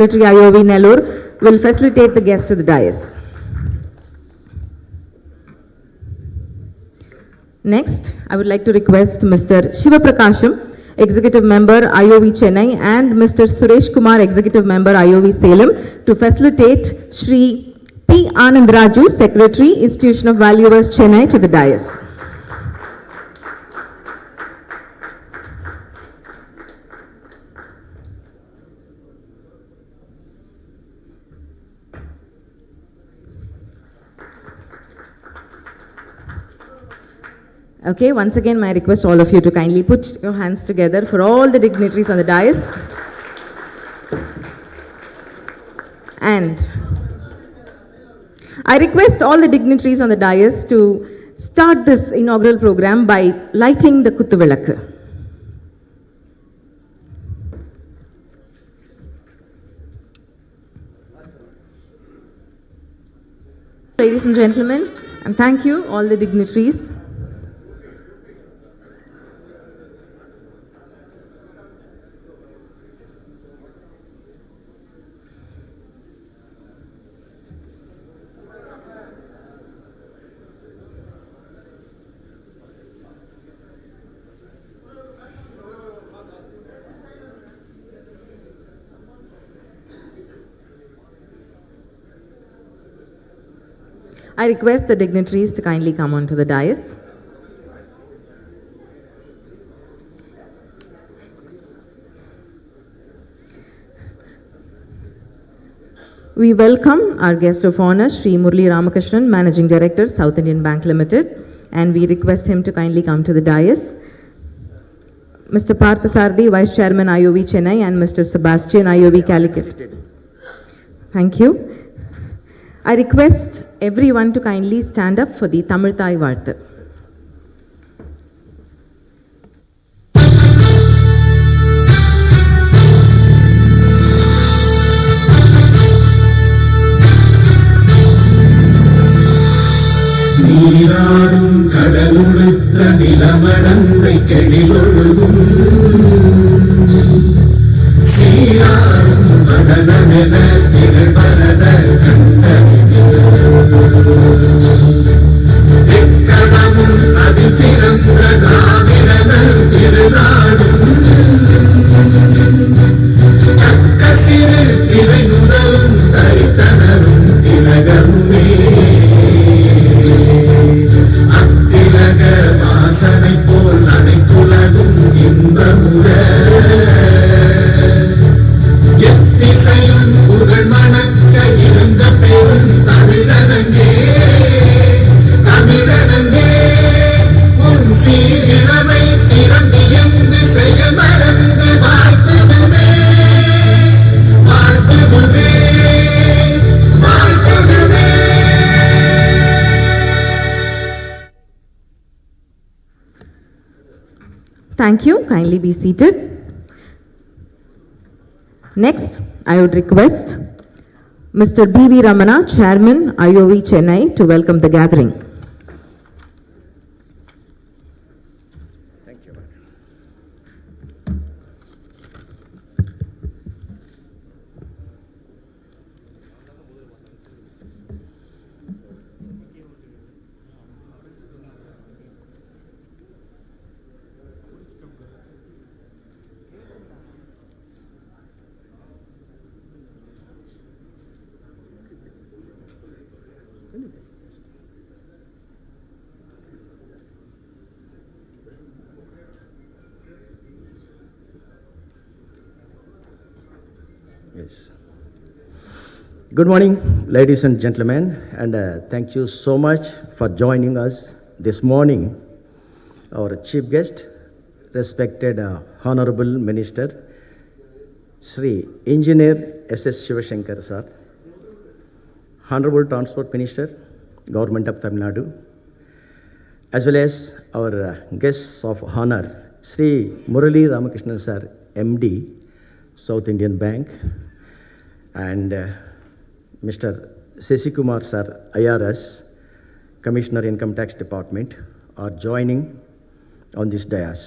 Secretary IOV Nellore will facilitate the guests to the dais. Next, I would like to request Mr. Shiva Prakasham, Executive Member IOV Chennai, and Mr. Suresh Kumar, Executive Member IOV Salem, to facilitate Shri P. Anand Raju, Secretary, Institution of Valuers Chennai, to the dais. Okay, once again, my request all of you to kindly put your hands together for all the dignitaries on the dais. And I request all the dignitaries on the dais to start this inaugural program by lighting the Kuttuvilakku. Ladies and gentlemen, and thank you all the dignitaries. I request the dignitaries to kindly come onto the dais. We welcome our guest of honor, Sri Murali Ramakrishnan, Managing Director, South Indian Bank Limited, and we request him to kindly come to the dais. Mr. Parthasarthi, Vice Chairman IOV Chennai, and Mr. Sebastian, IOV Calicut. Thank you. I request everyone to kindly stand up for the Tamil Thai Varthu. நீராடும் கடலுடுத்த நிலமடந்தை கெழிலொழுகும் சீராடும் பதனமென திருபரத கண்டனில் எக்கணமும் அதில் சிறந்த திராவிடனல் திருநாடும் தக்க சிறு பிறை முதலும் தரித்தனரும் திலகமுமே அத்திலக வாசனை போல் அனைத்துலகும் இன்பமுற எத்திசையும் புகழ் மணக்க இருந்த பெரும் தமிழனங்கே தமிழனங்கே உன் சீரிழமை திறந்தியந்து செயல் மறந்து வாழ்த்துதுமே வாழ்த்துதுமே வாழ்த்துதுமே. Thank you. Kindly be seated. Next, I would request Mr. B.V. Ramana, Chairman, IOV Chennai, to welcome the gathering. Thank you. Yes. Good morning, ladies and gentlemen, and thank you so much for joining us this morning. Our chief guest, respected Honorable Minister, Sri Engineer S.S. Sivasankar sir, Honorable Transport Minister, Government of Tamil Nadu, as well as our guests of honor, Sri Murali Ramakrishnan sir, MD, South Indian Bank, and Mr. Sesikumar sir, IRS, Commissioner Income Tax Department, are joining on this dais.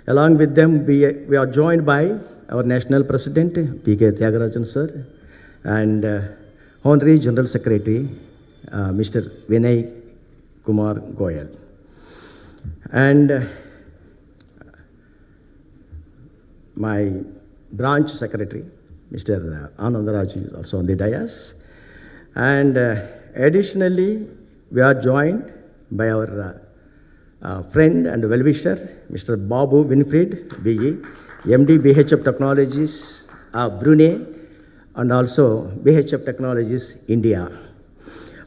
Along with them, we are joined by our National President, P.K. Tyagarajan sir, and Honorary General Secretary, Mr. Vinay Kumar Goyal. And my branch secretary, Mr. Anandaraj, is also on the dais. And additionally, we are joined by our friend and well-wisher, Mr. Babu Winfried, BE, MD BHF Technologies, Brunei, and also BHF Technologies, India.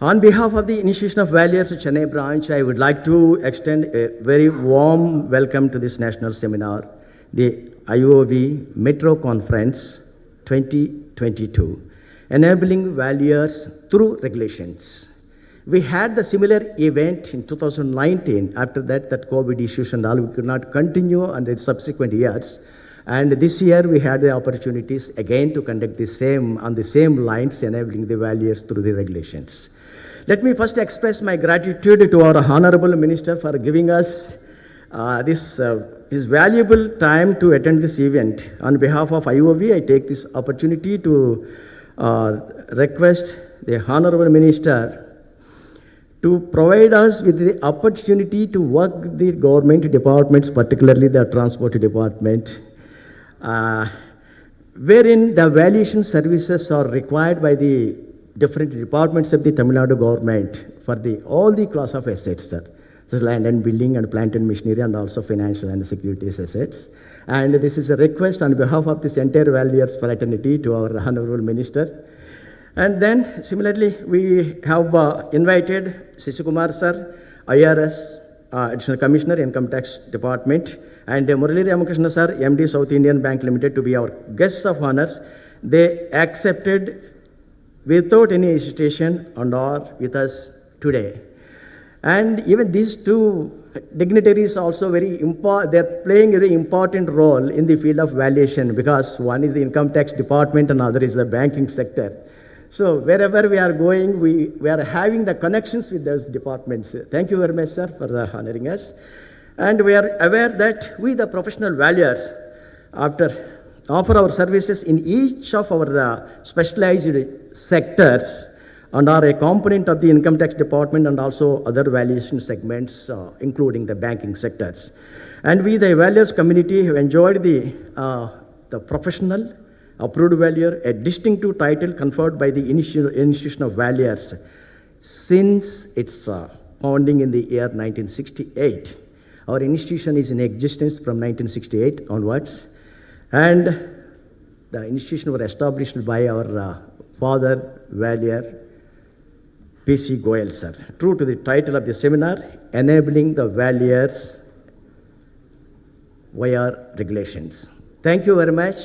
On behalf of the Institution of Valuers Chennai branch, I would like to extend a very warm welcome to this national seminar, the IOV Metro Conference 2022, Enabling Valuers Through Regulations. We had the similar event in 2019. After that COVID issues and all, we could not continue in the subsequent years. And this year we had the opportunities again to conduct the same, on the same lines, enabling the valuers through the regulations. Let me first express my gratitude to our Honorable Minister for giving us his valuable time to attend this event. On behalf of IOV, I take this opportunity to request the Honorable Minister to provide us with the opportunity to work with the government departments, particularly the transport department, wherein the valuation services are required by the different departments of the Tamil Nadu government for all the class of assets, sir. This land and building and plant and machinery and also financial and securities assets. And this is a request on behalf of this entire valuers fraternity to our Honorable Minister. And then similarly, we have invited Sisikumar sir, IRS, Additional Commissioner, Income Tax Department, and Murali Ramakrishna sir, MD South Indian Bank Limited, to be our guests of honors. They accepted without any hesitation and are with us today. And even these two dignitaries also they're playing a very important role in the field of valuation, because one is the income tax department and other is the banking sector. So wherever we are going, we are having the connections with those departments. Thank you very much, sir, for honoring us. And we are aware that we, the professional valuers, offer our services in each of our specialized sectors and are a component of the income tax department and also other valuation segments, including the banking sectors. And we, the valuers community, have enjoyed the professional approved valuer, a distinctive title conferred by the Institution of Valuers since its founding in the year 1968. Our institution is in existence from 1968 onwards, and the institution was established by our father valuer, P.C. Goyal sir. True to the title of the seminar, Enabling the Valuers via Regulations. Thank you very much.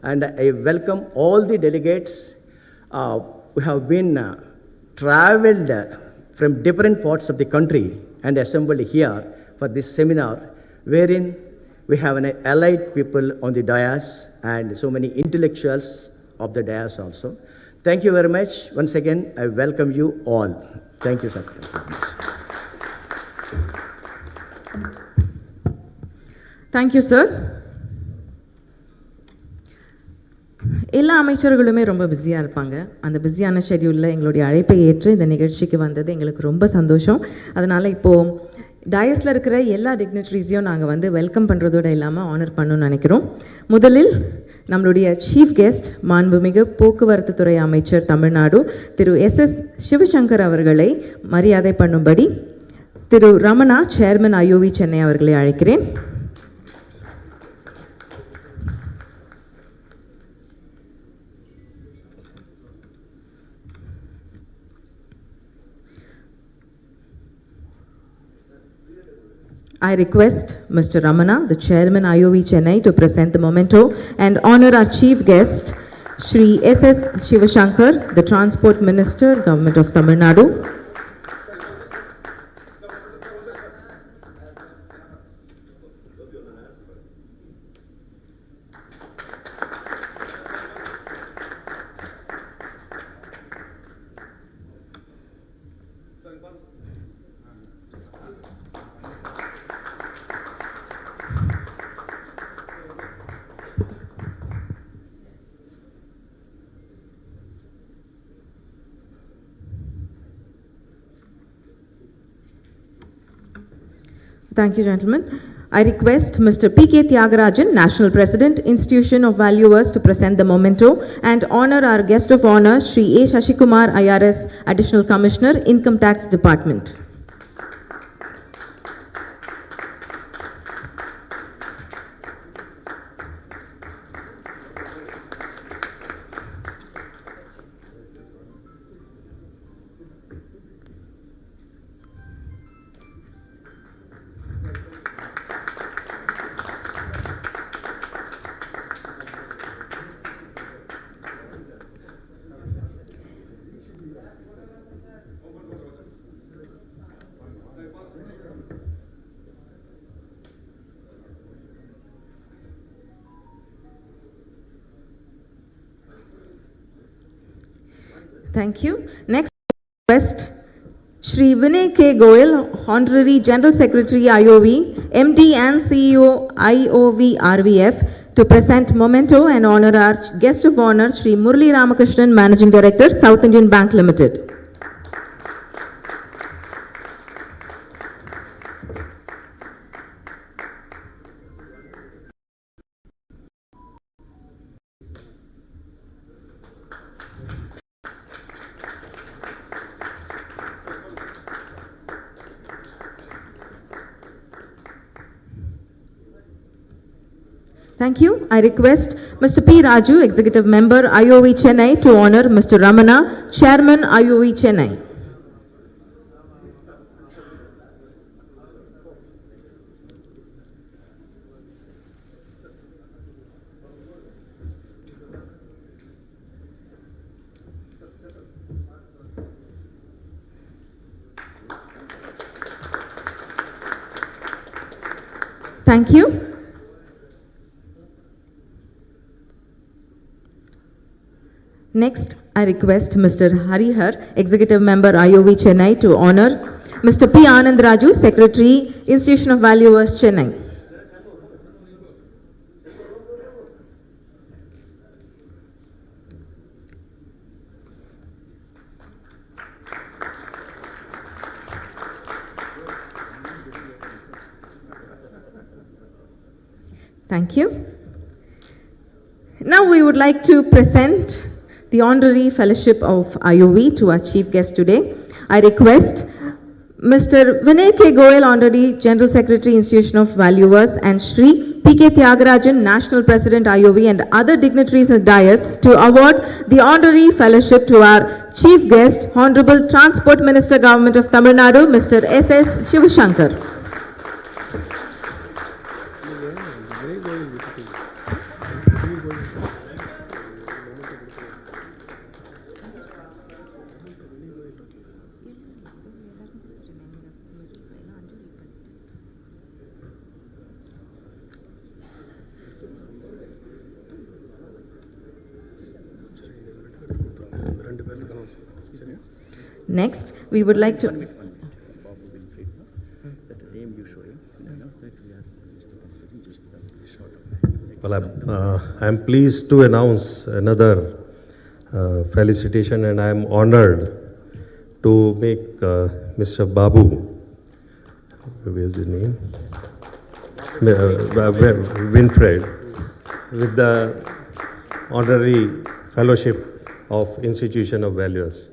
And I welcome all the delegates who have been traveled from different parts of the country and assembled here for this seminar, wherein we have an allied people on the dais and so many intellectuals of the dais also. Thank you very much. Once again, I welcome you all. Thank you, sir. Thank you, sir. எல்லா அமைச்சர்களுமே ரொம்ப பிஸியாக இருப்பாங்க. அந்த பிஸியான ஷெட்யூலில் எங்களுடைய அழைப்பை ஏற்று இந்த நிகழ்ச்சிக்கு வந்தது எங்களுக்கு ரொம்ப சந்தோஷம். அதனால் இப்போது டயஸில் இருக்கிற எல்லா டிக்னிட்டரிஸையும் நாங்கள் வெல்கம் பண்ணுறதோடு இல்லாமல் ஆனர் பண்ணணும்னு நினைக்கிறோம். முதலில் நம்மளுடைய சீஃப் கெஸ்ட் மாண்புமிகு போக்குவரத்து துறை அமைச்சர் தமிழ்நாடு திரு SS சிவசங்கர் அவர்களை மரியாதை பண்ணும்படி திரு ரமணா சேர்மன் IOV சென்னை அவர்களை அழைக்கிறேன். I request Mr. Ramana, the Chairman IOV Chennai, to present the memento and honor our chief guest, Shri SS Sivasankar, the Transport Minister, Government of Tamil Nadu. Thank you, gentlemen. I request Mr. P.K. Tyagarajan, National President, Institution of Valuers, to present the memento and honor our guest of honor, Shri A. Shashikumar, IRS, Additional Commissioner, Income Tax Department. Thank you. Next, request Shri Vinay K. Goyal, Honorary General Secretary IOV, MD and CEO IOV RVF, to present memento and honor our guest of honor, Shri Murali Ramakrishnan, Managing Director, South Indian Bank Limited. Thank you. I request Mr. P. Raju, Executive Member, IOV Chennai, to honor Mr. Ramana, Chairman, IOV Chennai. Thank you. Next, I request Mr. Harihar, Executive Member, IOV Chennai, to honor Mr. P. Anand Raju, Secretary, Institution of Valuers, Chennai. Thank you. Now we would like to present the Honorary Fellowship of IOV to our Chief Guest today. I request Mr. Vinay K. Goyal, Honorary General Secretary, Institution of Valuers, and Shri P.K. Tyagarajan, National President, IOV, and other dignitaries and dais to award the Honorary Fellowship to our Chief Guest, Honorable Transport Minister, Government of Tamil Nadu, Mr. S.S. Sivasankar. Next, we would like to... Well, I'm pleased to announce another felicitation, and I'm honored to make Mr. Babu, where's his name? Winfred, with the honorary fellowship of Institution of Valuers.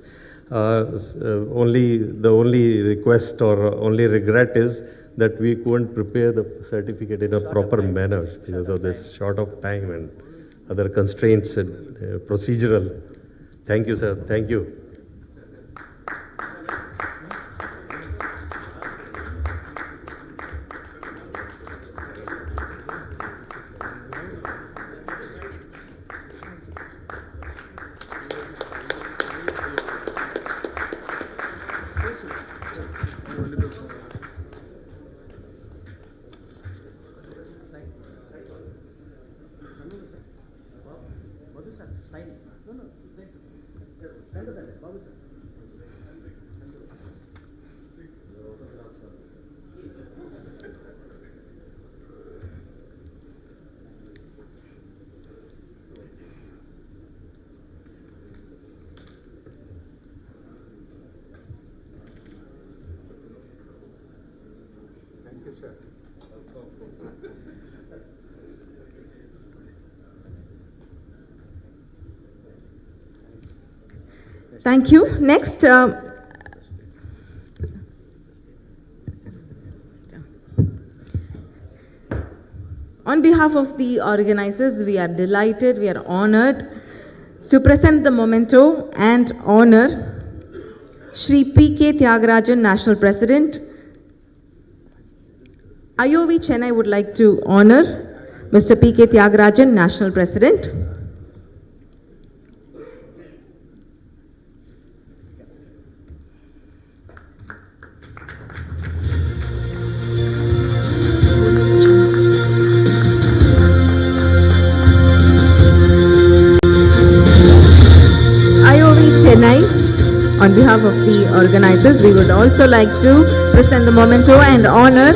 The only request or only regret is that we couldn't prepare the certificate in a proper manner because of this short of time and other constraints and procedural. Thank you, sir. Thank you. Thank you. Next, on behalf of the organizers, we are delighted, we are honored to present the memento and honor Shri P.K. Tyagarajan, National President. IOV Chennai would like to honor Mr. P.K. Tyagarajan, National President. On behalf of the organizers, we would also like to present the memento and honor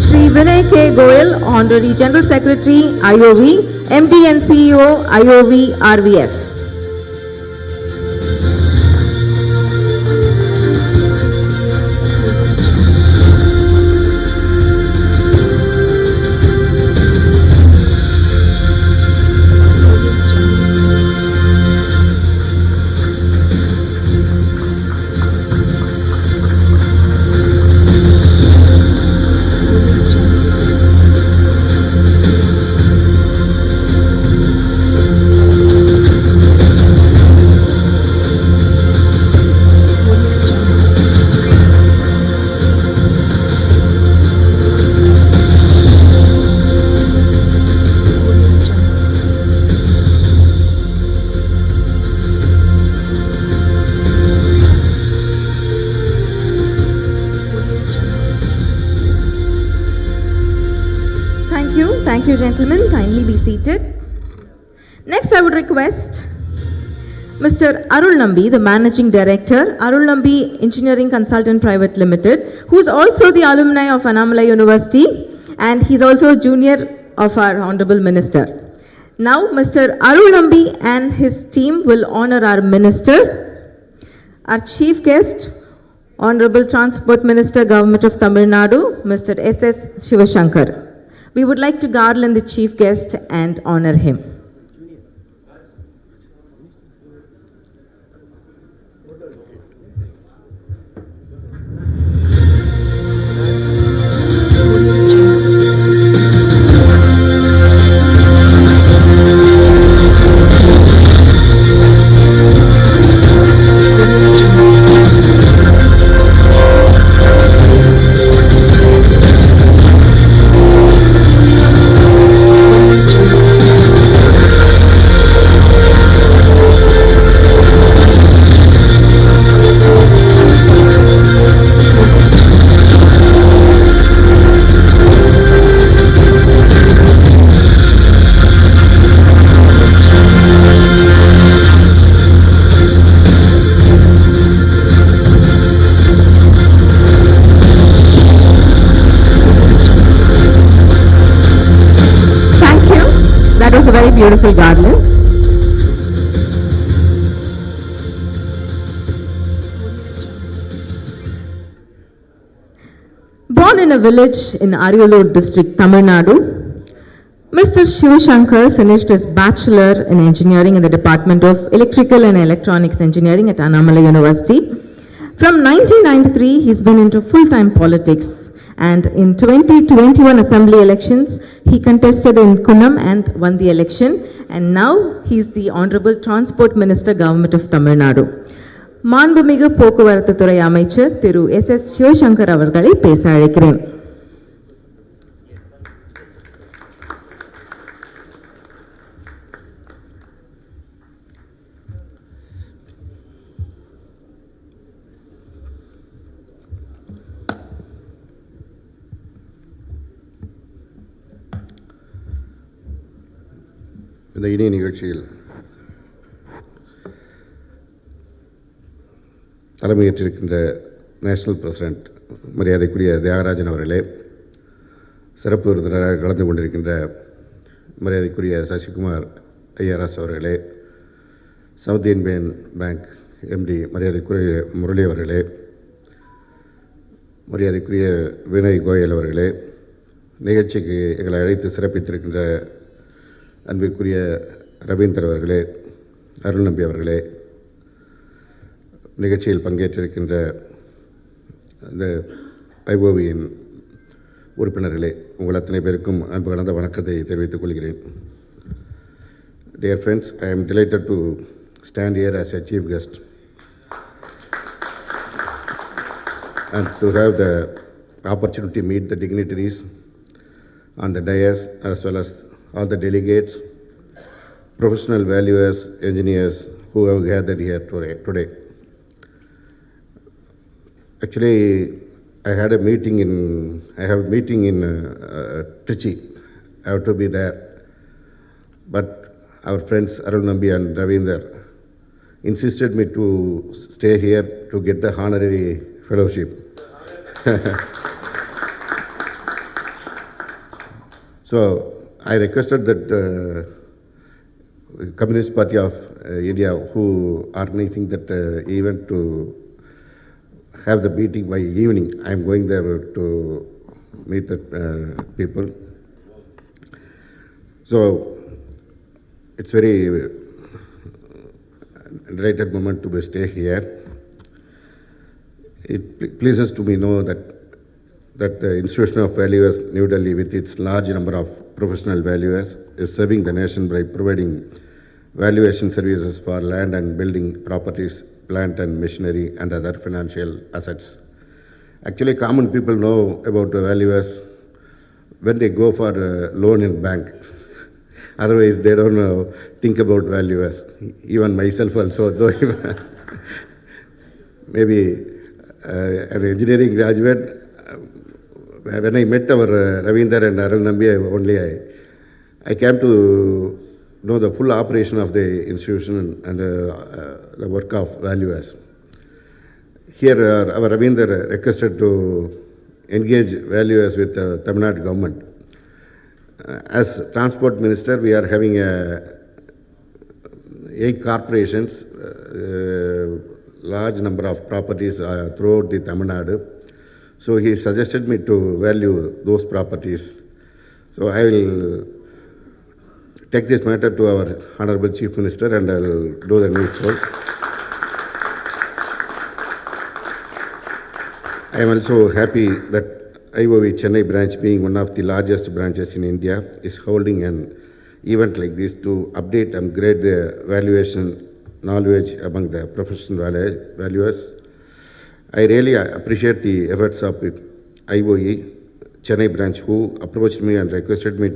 Shri Vinay K. Goyal, Honorary General Secretary, IOV, MD and CEO, IOV, RVF. Thank you, gentlemen. Kindly be seated. Next, I would request Mr. Arul Nambi, the Managing Director, Arul Nambi Engineering Consultant Private Limited, who is also the alumni of Annamalai University, and he's also a junior of our Honorable Minister. Now, Mr. Arul Nambi and his team will honor our Minister, our Chief Guest, Honorable Transport Minister, Government of Tamil Nadu, Mr. S.S. Sivasankar. We would like to garland the Chief Guest and honor him. Beautiful garland. Born in a village in Ariyalur district, Tamil Nadu, Mr. Sivasankar finished his Bachelor in Engineering in the Department of Electrical and Electronics Engineering at Annamalai University. From 1993, he's been into full-time politics. And in 2021 Assembly elections, he contested in Kunnam and won the election. And now he's the Honorable Transport Minister, Government of Tamil Nadu. மாண்புமிகு போக்குவரத்து துறை அமைச்சர் திரு S.S. Sivasankar அவர்களை பேச அழைக்கிறேன். இந்த இனிய நிகழ்ச்சியில் தலைமையேற்றிருக்கின்ற நேஷனல் பிரசிடென்ட் மரியாதைக்குரிய தியாகராஜன் அவர்களே, சிறப்பு விருந்தினராக கலந்து கொண்டிருக்கின்ற மரியாதைக்குரிய சசிகுமார் ஐஆர்எஸ் அவர்களே, சவுத் இந்தியன் பேங்க் எம்டி மரியாதைக்குரிய முரளி அவர்களே, மரியாதைக்குரிய வினய் கோயல் அவர்களே, நிகழ்ச்சிக்கு எங்களை அழைத்து சிறப்பித்திருக்கின்ற அன்பிற்குரிய ரவீந்தர் அவர்களே, அருள் நம்பி அவர்களே, நிகழ்ச்சியில் பங்கேற்றிருக்கின்ற இந்த ஐஓவியின் உறுப்பினர்களே, உங்கள் அத்தனை பேருக்கும் அன்பு கலந்த வணக்கத்தை தெரிவித்துக் கொள்கிறேன். Dear friends, I am delighted to stand here as a chief guest and to have the opportunity to meet the dignitaries on the dais as well as all the delegates, professional valuers, engineers who have gathered here today. Actually, I have a meeting in Trichy. I have to be there. But our friends Arul Nambi and Ravinder insisted me to stay here to get the honorary fellowship. So I requested that Communist Party of India, who organizing that event, to have the meeting by evening. I am going there to meet the people. So it's very delighted moment to stay here. It pleases to me know that the Institution of Valuers, New Delhi, with its large number of professional valuers, is serving the nation by providing valuation services for land and building properties, plant and machinery, and other financial assets. Actually, common people know about the valuers when they go for a loan in bank. Otherwise, they don't think about valuers. Even myself also, though maybe an engineering graduate, when I met our Ravinder and Arul Nambi, I came to know the full operation of the institution and the work of valuers. Here, our Ravinder requested to engage valuers with the Tamil Nadu government. As Transport Minister, we are having 8 corporations, large number of properties throughout the Tamil Nadu. So he suggested me to value those properties. So I will take this matter to our Honorable Chief Minister and I will do the needful. I am also happy that IOV Chennai branch, being one of the largest branches in India, is holding an event like this to update and grade the valuation knowledge among the professional valuers. I really appreciate the efforts of IOE Chennai branch, who approached me and requested me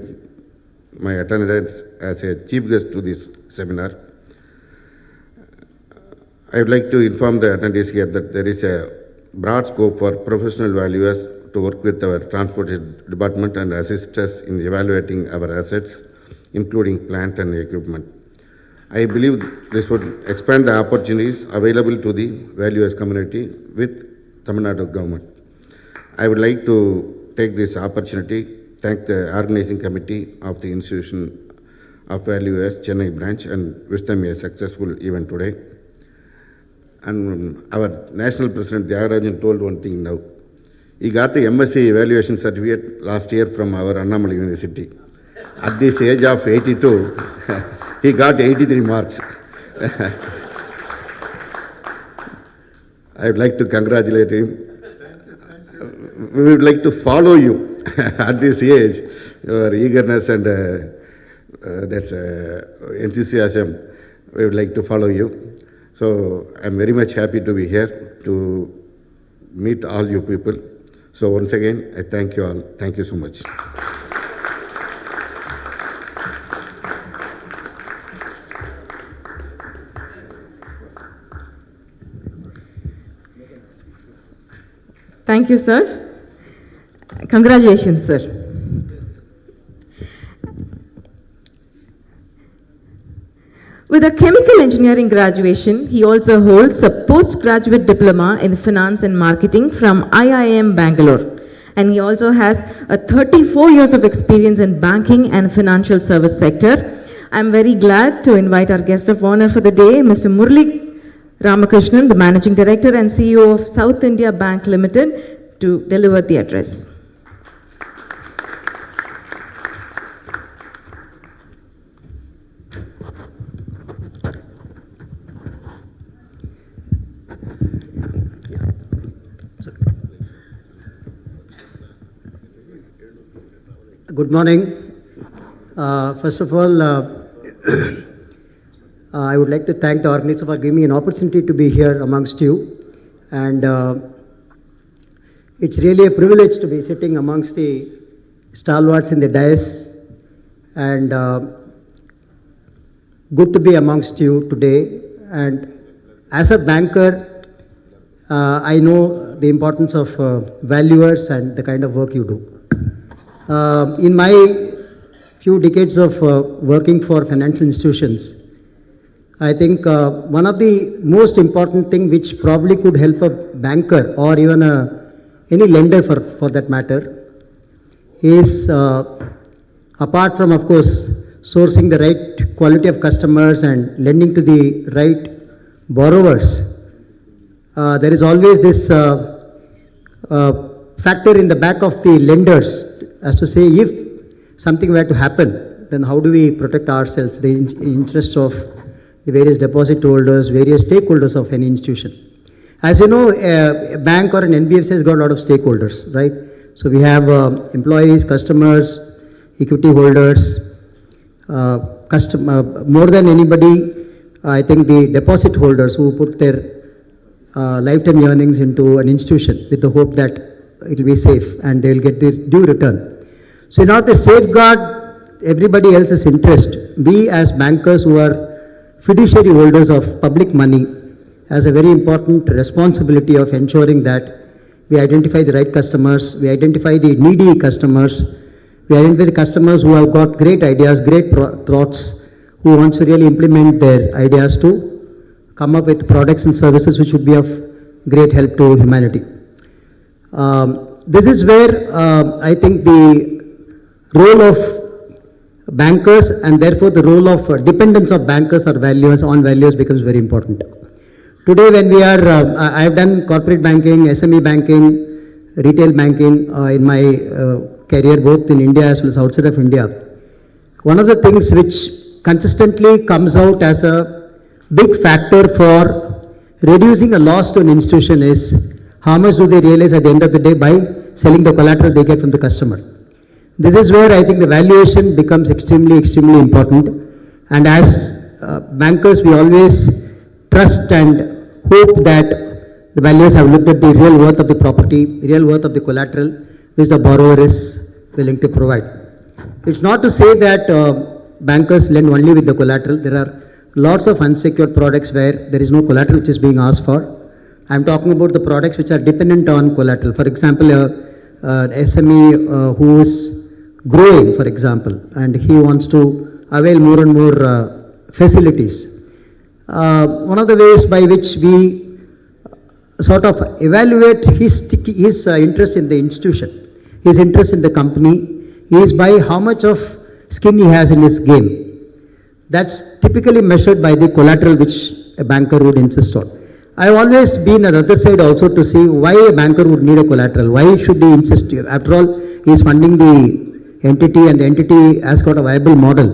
my attendance as a chief guest to this seminar. I would like to inform the attendees here that there is a broad scope for professional valuers to work with our transport department and assist us in evaluating our assets, including plant and equipment. I believe this would expand the opportunities available to the valuers community with Tamil Nadu government. I would like to take this opportunity, thank the organizing committee of the Institution of Valuers Chennai branch and wish them a successful event today. And our national president Tyagarajan told one thing now. He got the MSc evaluation certificate last year from our Annamalai University. At this age of 82, he got 83 marks. I would like to congratulate him. We would like to follow you at this age. Your eagerness and that's enthusiasm, we would like to follow you. So I am very much happy to be here to meet all you people. So once again, I thank you all. Thank you so much. Thank you, sir. Congratulations, sir. With a chemical engineering graduation, he also holds a postgraduate diploma in finance and marketing from IIM Bangalore. And he also has a 34 years of experience in banking and financial service sector. I'm very glad to invite our guest of honor for the day, Mr. Murli Ramakrishnan, the Managing Director and CEO of South India Bank Limited, to deliver the address. Good morning. First of all, I would like to thank the organizer for giving me an opportunity to be here amongst you. And it's really a privilege to be sitting amongst the stalwarts in the dais. And good to be amongst you today. And as a banker, I know the importance of valuers and the kind of work you do. In my few decades of working for financial institutions, I think one of the most important thing which probably could help a banker or even any lender for that matter is apart from, of course, sourcing the right quality of customers and lending to the right borrowers, there is always this factor in the back of the lenders as to say, if something were to happen, then how do we protect ourselves, the interests of the various deposit holders, various stakeholders of any institution. As you know, a bank or an NBFC has got a lot of stakeholders, right? So we have employees, customers, equity holders, more than anybody, I think the deposit holders who put their lifetime earnings into an institution with the hope that it will be safe and they will get their due return. So in order to safeguard everybody else's interest, we as bankers who are fiduciary holders of public money has a very important responsibility of ensuring that we identify the right customers, we identify the needy customers, we identify the customers who have got great ideas, great thoughts, who wants to really implement their ideas to come up with products and services which would be of great help to humanity. This is where I think the role of bankers and therefore the role of dependence of bankers or values on values becomes very important. Today when we are, I have done corporate banking, SME banking, retail banking in my career both in India as well as outside of India. One of the things which consistently comes out as a big factor for reducing a loss to an institution is how much do they realize at the end of the day by selling the collateral they get from the customer. This is where I think the valuation becomes extremely important. And as bankers, we always trust and hope that the valuers have looked at the real worth of the property, real worth of the collateral, which the borrower is willing to provide. It's not to say that bankers lend only with the collateral. There are lots of unsecured products where there is no collateral which is being asked for. I'm talking about the products which are dependent on collateral. For example, an SME who is growing, for example, and he wants to avail more and more facilities. One of the ways by which we sort of evaluate his interest in the institution, his interest in the company, is by how much of skin he has in his game. That's typically measured by the collateral which a banker would insist on. I've always been on the other side also to see why a banker would need a collateral. Why should he insist? After all, he is funding the entity and the entity has got a viable model.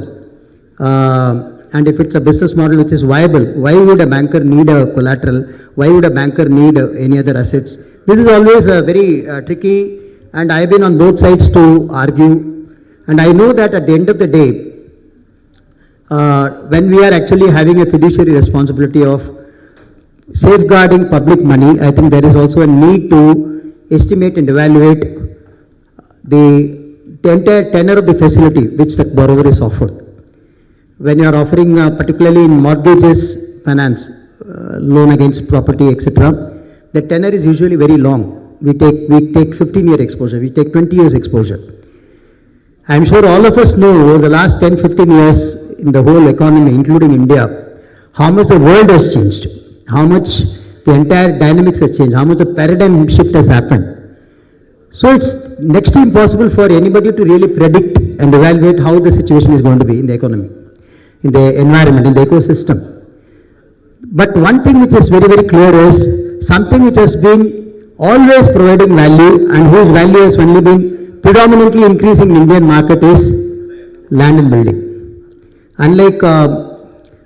And if it's a business model which is viable, why would a banker need a collateral? Why would a banker need any other assets? This is always very tricky, and I've been on both sides to argue. And I know that at the end of the day, when we are actually having a fiduciary responsibility of safeguarding public money, I think there is also a need to estimate and evaluate the entire tenor of the facility which the borrower is offered. When you are offering, particularly in mortgages, finance, loan against property, etc., the tenor is usually very long. We take 15-year exposure, we take 20 years exposure. I'm sure all of us know over the last 10-15 years in the whole economy, including India, how much the world has changed, how much the entire dynamics has changed, how much the paradigm shift has happened. So it's next to impossible for anybody to really predict and evaluate how the situation is going to be in the economy, in the environment, in the ecosystem. But one thing which is very clear is something which has been always providing value and whose value has only been predominantly increasing in Indian market is land and building. Unlike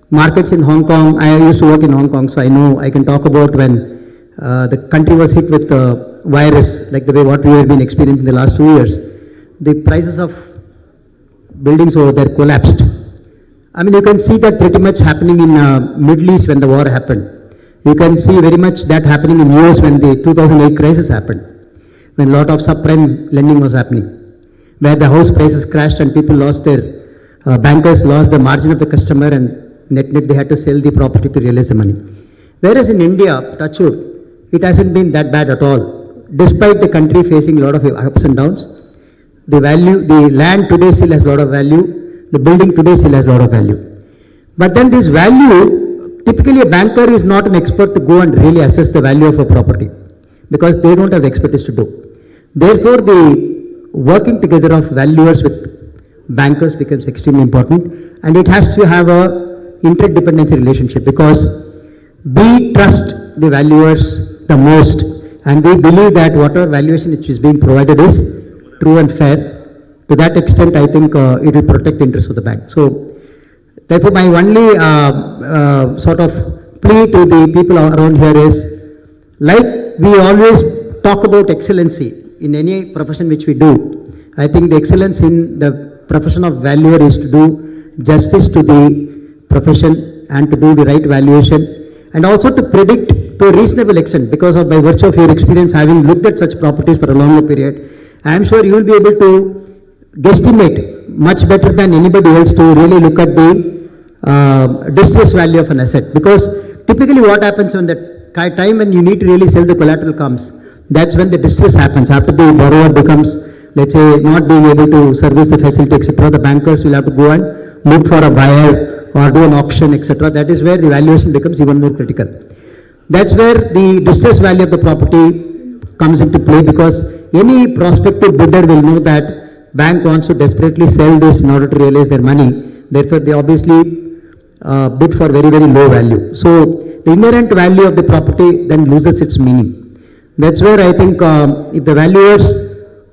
markets in Hong Kong, I used to work in Hong Kong, so I know I can talk about when the country was hit with virus, like the way what we have been experiencing in the last 2 years. The prices of buildings over there collapsed. I mean, you can see that pretty much happening in Middle East when the war happened. You can see very much that happening in US when the 2008 crisis happened, when a lot of subprime lending was happening, where the house prices crashed and people lost their, bankers lost the margin of the customer and net they had to sell the property to realize the money. Whereas in India, touch wood, it hasn't been that bad at all. Despite the country facing a lot of ups and downs, the land today still has a lot of value, the building today still has a lot of value. But then this value, typically a banker is not an expert to go and really assess the value of a property because they don't have the expertise to do. Therefore, the working together of valuers with bankers becomes extremely important, and it has to have a interdependency relationship because we trust the valuers the most and we believe that whatever valuation which is being provided is true and fair. To that extent, I think it will protect the interests of the bank. So, therefore, my only sort of plea to the people around here is, like we always talk about excellency in any profession which we do, I think the excellence in the profession of valuer is to do justice to the profession and to do the right valuation and also to predict to a reasonable extent because of by virtue of your experience having looked at such properties for a longer period, I am sure you will be able to guesstimate much better than anybody else to really look at the distress value of an asset. Because typically what happens when the time when you need to really sell the collateral comes, that's when the distress happens. After the borrower becomes, let's say, not being able to service the facility, etc., the bankers will have to go and look for a buyer or do an auction, etc. That is where the valuation becomes even more critical. That's where the distress value of the property comes into play because any prospective bidder will know that bank wants to desperately sell this in order to realize their money. Therefore, they obviously bid for very, very low value. So, the inherent value of the property then loses its meaning. That's where I think if the valuers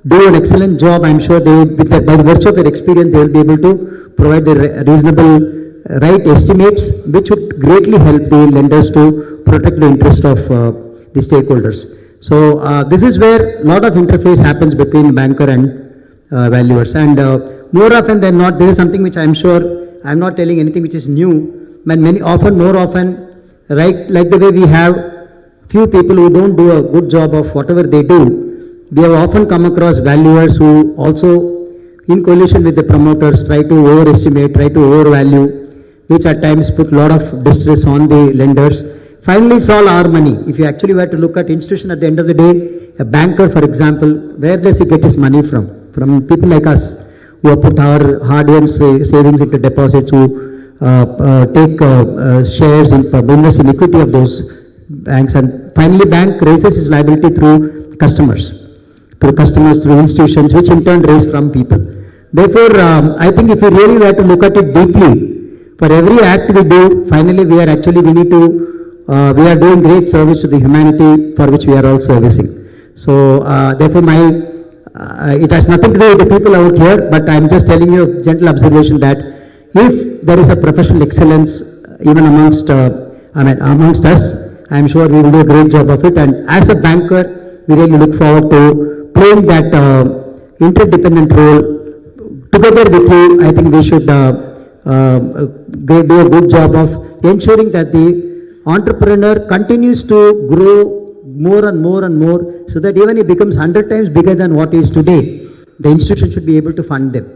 do an excellent job, I'm sure they would, by the virtue of their experience, they will be able to provide the reasonable right estimates, which would greatly help the lenders to protect the interest of the stakeholders. So, this is where a lot of interface happens between banker and valuers. And more often than not, this is something which I'm sure, I'm not telling anything which is new, but more often, right, like the way we have few people who don't do a good job of whatever they do, we have often come across valuers who also, in coalition with the promoters, try to overestimate, try to overvalue, which at times put a lot of distress on the lenders. Finally, it's all our money. If you actually were to look at institution at the end of the day, a banker, for example, where does he get his money from? From people like us who have put our hard-earned savings into deposits, who take shares in invest in equity of those banks, and finally bank raises its liability through customers, through institutions, which in turn raise from people. Therefore, I think if you really were to look at it deeply, for every act we do, finally we are doing great service to the humanity for which we are all servicing. So, therefore it has nothing to do with the people out here, but I am just telling you a gentle observation that if there is a professional excellence even amongst us, I am sure we will do a great job of it, and as a banker, we really look forward to playing that interdependent role together with you. I think we should do a good job of ensuring that the entrepreneur continues to grow more and more and more, so that even he becomes 100 times bigger than what he is today, the institution should be able to fund them.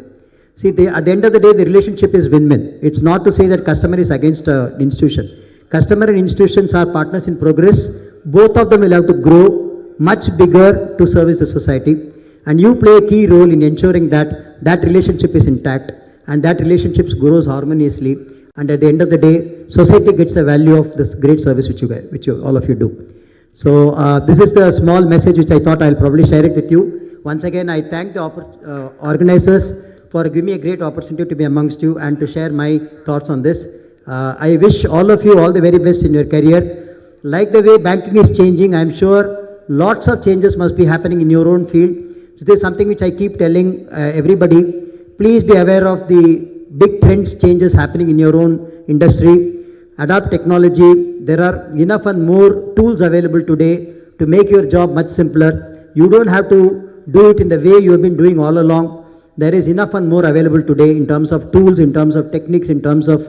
See, at the end of the day, the relationship is win-win. It's not to say that customer is against the institution. Customer and institutions are partners in progress. Both of them will have to grow much bigger to service the society. And you play a key role in ensuring that that relationship is intact and that relationship grows harmoniously. And at the end of the day, society gets the value of this great service which all of you do. So this is the small message which I thought I'll probably share it with you. Once again, I thank the organizers for giving me a great opportunity to be amongst you and to share my thoughts on this. I wish all of you all the very best in your career. Like the way banking is changing, I'm sure lots of changes must be happening in your own field. So this is something which I keep telling everybody. Please be aware of the big trends, changes happening in your own industry. Adopt technology. There are enough and more tools available today to make your job much simpler. You don't have to do it in the way you have been doing all along. There is enough and more available today in terms of tools, in terms of techniques, in terms of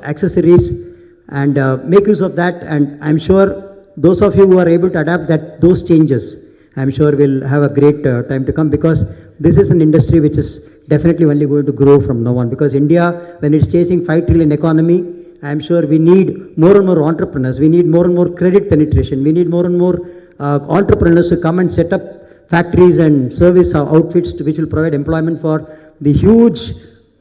accessories, and make use of that. And I'm sure those of you who are able to adapt those changes, I'm sure will have a great time to come, because this is an industry which is definitely only going to grow from now on. Because India, when it's chasing 5 trillion economy, I'm sure we need more and more entrepreneurs. We need more and more credit penetration. We need more and more entrepreneurs to come and set up factories and service outfits which will provide employment for the huge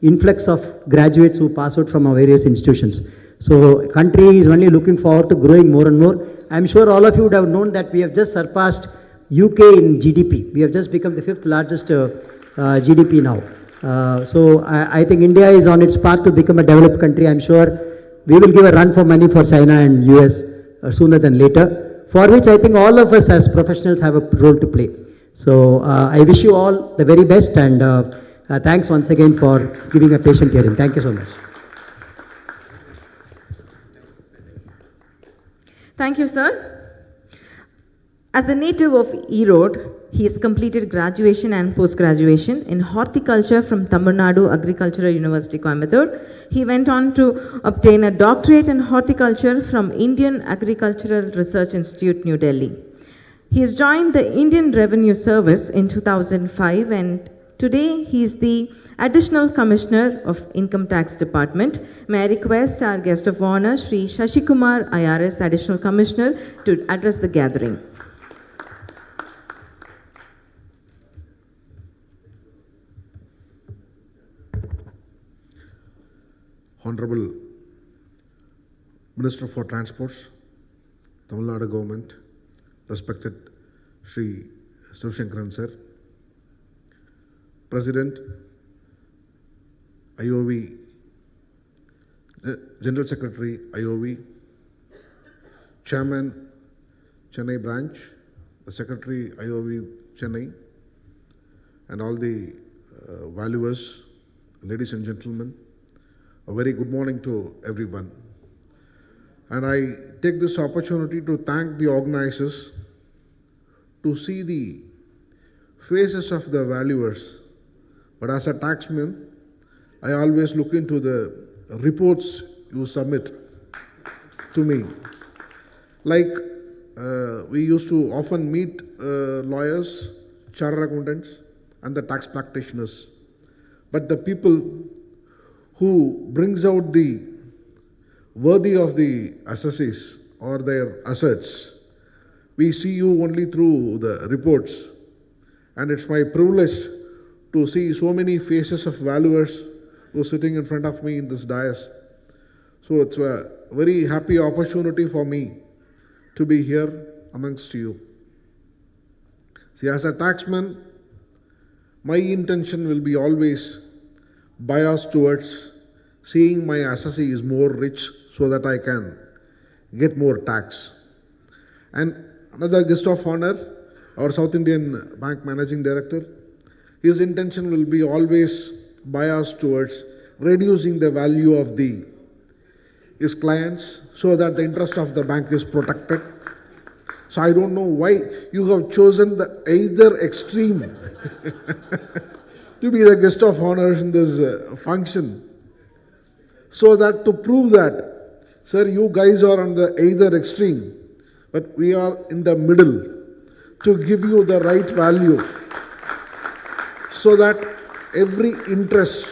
influx of graduates who pass out from our various institutions. So country is only looking forward to growing more and more. I'm sure all of you would have known that we have just surpassed UK in GDP. We have just become the 5th largest GDP now. So I think India is on its path to become a developed country. I'm sure we will give a run for money for China and US sooner than later, for which I think all of us as professionals have a role to play. So I wish you all the very best, and thanks once again for giving a patient hearing. Thank you so much. Thank you, sir. As a native of Erode, he has completed graduation and post-graduation in horticulture from Tamil Nadu Agricultural University, Coimbatore. He went on to obtain a doctorate in horticulture from Indian Agricultural Research Institute, New Delhi. He has joined the Indian Revenue Service in 2005, and today he is the Additional Commissioner of Income Tax Department. May I request our guest of honor, Shri Shashikumar IRS, Additional Commissioner, to address the gathering. Honorable Minister for Transports, Tamil Nadu Government, respected Shri Sivasankar sir, President, IOV, General Secretary, IOV, Chairman, Chennai branch, the Secretary, IOV, Chennai, and all the valuers, ladies and gentlemen, a very good morning to everyone. And I take this opportunity to thank the organizers to see the faces of the valuers. But as a taxman, I always look into the reports you submit to me. Like we used to often meet lawyers, chartered accountants, and the tax practitioners. But the people who brings out the worthy of the assessees or their assets, we see you only through the reports. And it's my privilege to see so many faces of valuers who are sitting in front of me in this dais. So it's a very happy opportunity for me to be here amongst you. See, as a taxman, my intention will be always biased towards seeing my assessee is more rich so that I can get more tax. And another guest of honor, our South Indian Bank Managing Director, his intention will be always biased towards reducing the value of his clients so that the interest of the bank is protected. So I don't know why you have chosen the either extreme to be the guest of honors in this function. So that to prove that, sir, you guys are on the either extreme, but we are in the middle to give you the right value so that every interest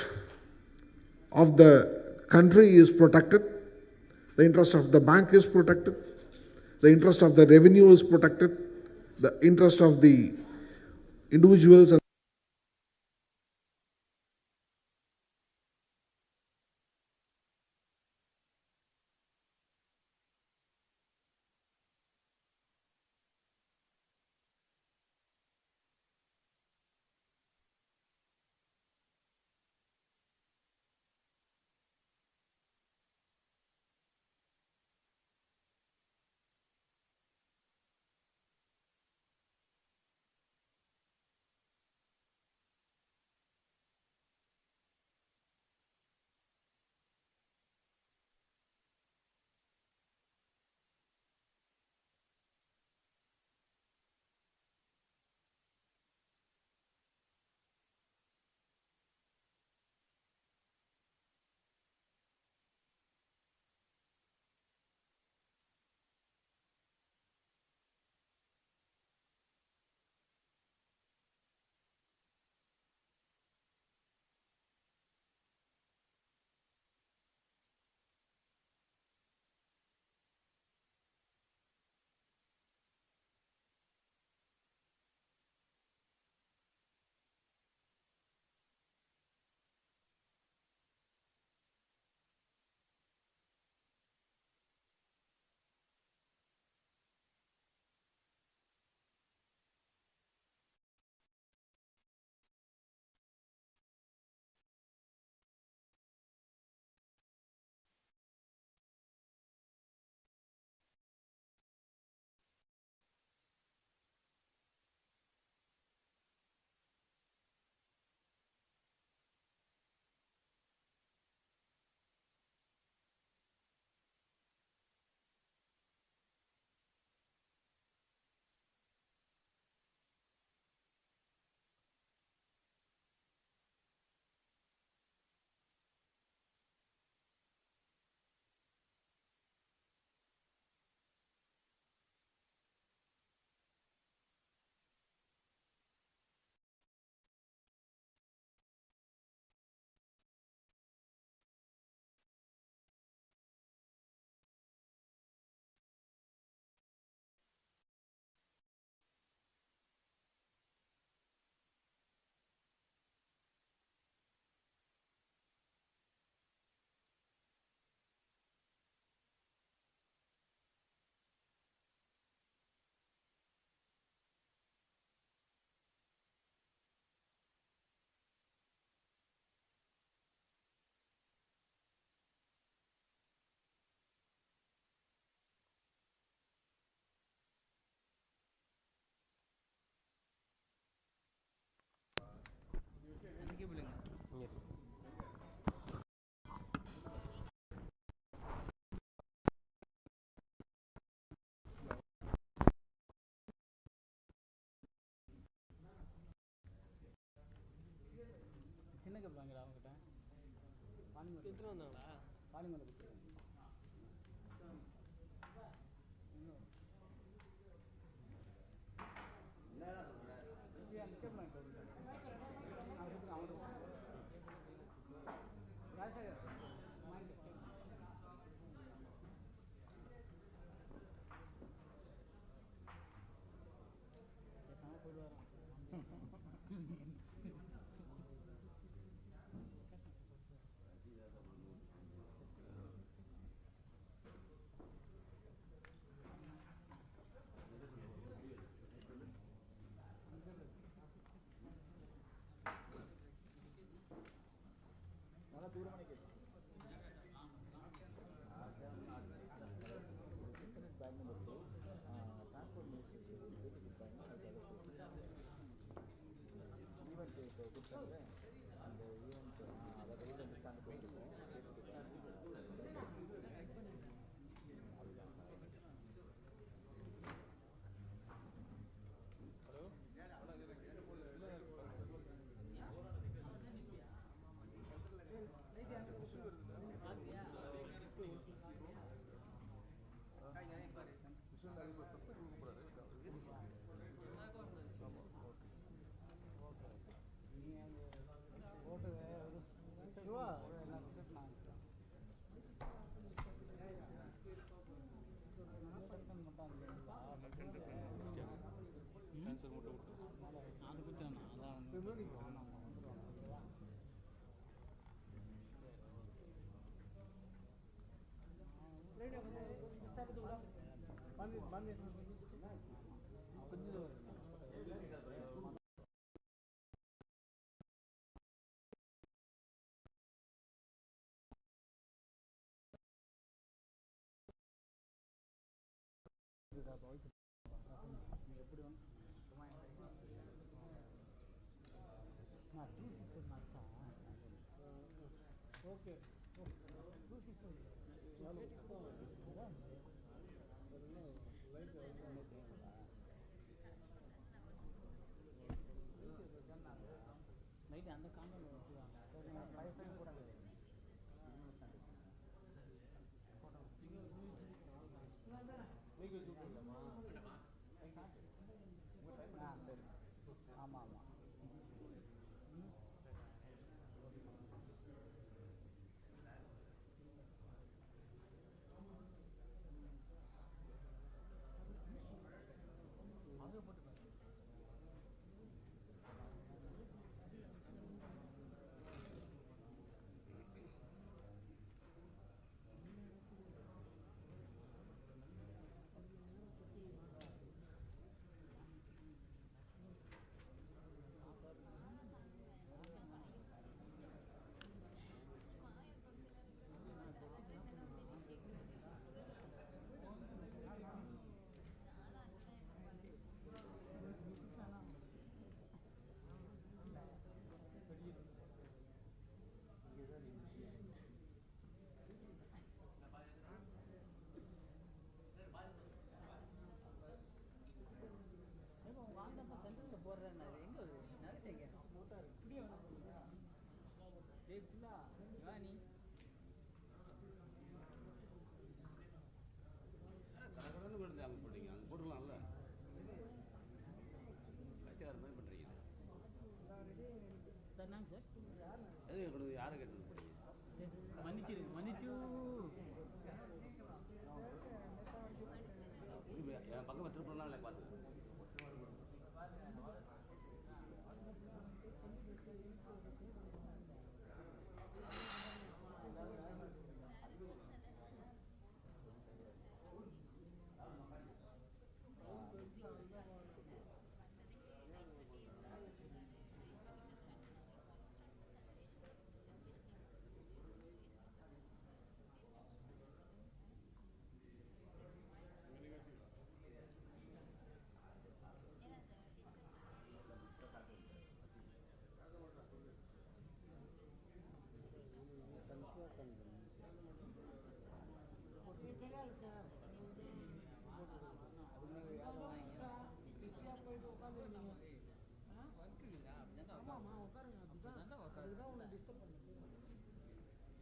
of the country is protected, the interest of the bank is protected, the interest of the revenue is protected, the interest of the individuals and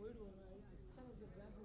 போயிடுவாங்க அச்சா class